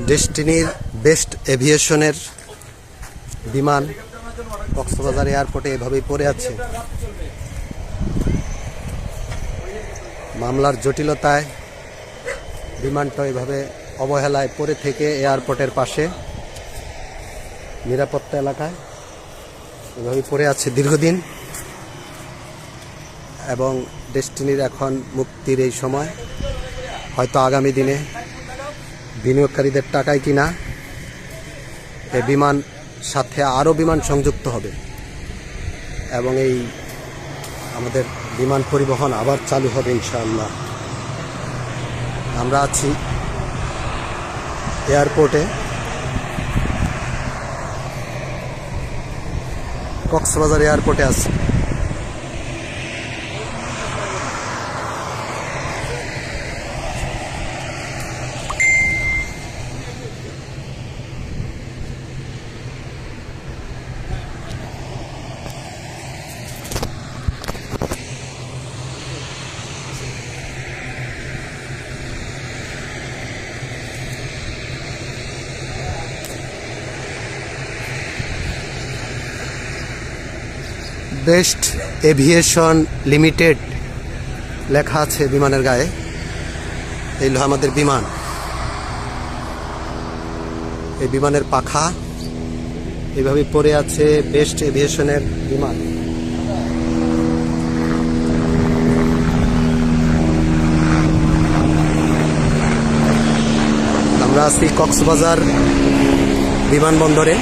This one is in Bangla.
ডেস্টিনির বেস্ট এভিয়েশনের বিমান কক্সবাজার এয়ারপোর্টে এভাবেই পড়ে আছে। মামলার জটিলতায় বিমানটা এভাবে অবহেলায় পড়ে থেকে এয়ারপোর্টের পাশে নিরাপত্তা এলাকায় এভাবে পড়ে আছে দীর্ঘদিন, এবং ডেস্টিনির এখন মুক্তির এই সময়, হয়তো আগামী দিনে বিনিয়োগকারীদের টাকায় কিনা এই বিমান সাথে আরও বিমান সংযুক্ত হবে এবং এই আমাদের বিমান পরিবহন আবার চালু হবে ইনশাআল্লাহ। আমরা আছি এয়ারপোর্টে, কক্সবাজার এয়ারপোর্টে আছি। বেস্ট এভিয়েশন লিমিটেড লেখা আছে বিমানের গায়ে। এই হলো আমাদের বিমান, এই বিমানের পাখা এইভাবে পড়ে আছে বেস্ট এভিয়েশনের বিমান। আমরা আছি কক্সবাজার বিমানবন্দরে।